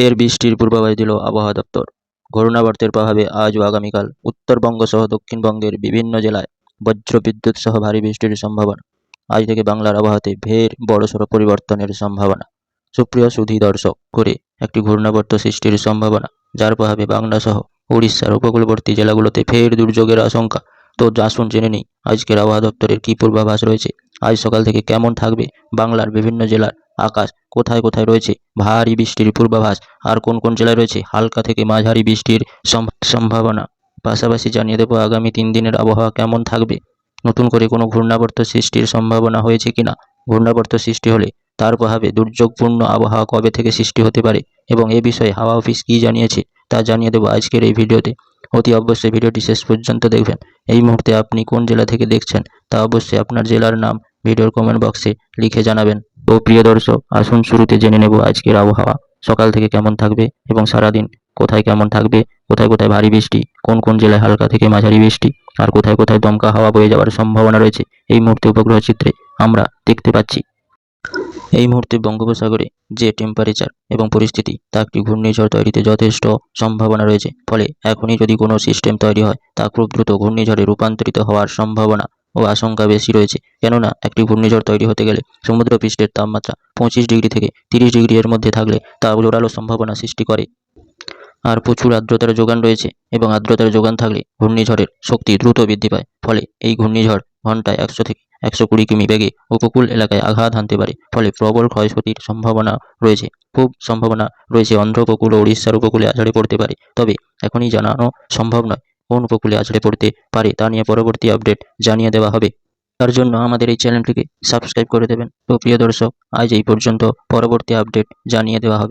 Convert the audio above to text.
ফের বৃষ্টির পূর্বাভাস দিল আবহাওয়া দপ্তর। ঘূর্ণাবর্তের প্রভাবে আজ ও আগামীকাল উত্তরবঙ্গ সহ দক্ষিণবঙ্গের বিভিন্ন জেলায় বজ্রবিদ্যুৎ সহ ভারী বৃষ্টির সম্ভাবনা। আজ থেকে বাংলার আবহাওয়াতে ফের বড়সড় পরিবর্তনের সম্ভাবনা। সুপ্রিয় সুধী দর্শক, করে একটি ঘূর্ণাবর্ত সৃষ্টির সম্ভাবনা, যার প্রভাবে বাংলা সহ উড়িষ্যার উপকূলবর্তী জেলাগুলোতে ফের দুর্যোগের আশঙ্কা। তো আসুন জেনে নিই আজকের আবহাওয়া দপ্তরের কী পূর্বাভাস রয়েছে। আজ সকাল থেকে কেমন থাকবে বাংলার বিভিন্ন জেলার আকাশ, কোথায় কোথায় রয়েছে ভারী বৃষ্টির পূর্বাভাস, আর কোন কোন জেলায় রয়েছে হালকা থেকে মাঝারি বৃষ্টির সম্ভাবনা। পাশাপাশি জানিয়ে দেবো আগামী 3 দিনের আবহাওয়া কেমন থাকবে। নতুন করে কোনো ঘূর্ণাবর্ত সৃষ্টির সম্ভাবনা হয়েছে কিনা, ঘূর্ণাবর্ত সৃষ্টি হলে তার প্রভাবে দুর্যোগপূর্ণ আবহাওয়া কবে থেকে সৃষ্টি হতে পারে এবং এ বিষয়ে হাওয়া অফিস কী জানিয়েছে তা জানিয়ে দেবো আজকের এই ভিডিওতে। অতি অবশ্যই ভিডিওটি শেষ পর্যন্ত দেখবেন। এই মুহূর্তে আপনি কোন জেলা থেকে দেখছেন তা অবশ্যই আপনার জেলার নাম ভিডিওর কমেন্ট বক্সে লিখে জানাবেন। তো প্রিয় দর্শক, আসুন শুরুতে জেনে নেব আজকের আবহাওয়া সকাল থেকে কেমন থাকবে এবং সারাদিন কোথায় কেমন থাকবে, কোথায় কোথায় ভারী বৃষ্টি, কোন কোন জেলায় হালকা থেকে মাঝারি বৃষ্টি, আর কোথায় কোথায় দমকা হাওয়া বয়ে যাওয়ার সম্ভাবনা রয়েছে এই মুহূর্তে উপগ্রহ চিত্রে আমরা দেখতে পাচ্ছি। এই মুহূর্তে বঙ্গোপসাগরে যে টেম্পারেচার এবং পরিস্থিতি, তা একটি ঘূর্ণিঝড় তৈরিতে যথেষ্ট সম্ভাবনা রয়েছে। ফলে এখনই যদি কোনো সিস্টেম তৈরি হয় তা খুব দ্রুত ঘূর্ণিঝড়ে রূপান্তরিত হওয়ার সম্ভাবনা ও আশঙ্কা বেশি রয়েছে। কেননা একটি ঘূর্ণিঝড় তৈরি হতে গেলে সমুদ্রপৃষ্ঠের তাপমাত্রা 25 ডিগ্রি থেকে 30 ডিগ্রি এর মধ্যে থাকলে তা জোরালো সম্ভাবনা সৃষ্টি করে। আর প্রচুর আর্দ্রতার যোগান রয়েছে এবং আর্দ্রতার যোগান থাকলে ঘূর্ণিঝড়ের শক্তি দ্রুত বৃদ্ধি পায়। ফলে এই ঘূর্ণিঝড় ঘন্টায় 100 থেকে 120 কিমি বেগে উপকূল এলাকায় আঘাত হানতে পারে। ফলে প্রবল ক্ষয়ক্ষতির সম্ভাবনা রয়েছে। খুব সম্ভাবনা রয়েছে অন্ধ্র উপকূল ও উড়িষ্যার উপকূলে আছড়ে পড়তে পারে। তবে এখনই জানানো সম্ভব নয় কোন উপকূলে আছড়ে পড়তে পারে, তা নিয়ে পরবর্তী আপডেট জানিয়ে দেওয়া হবে। তার জন্য আমাদের এই চ্যানেলটিকে সাবস্ক্রাইব করে দেবেন। তো প্রিয় দর্শক, আজ এই পর্যন্ত, পরবর্তী আপডেট জানিয়ে দেওয়া হবে।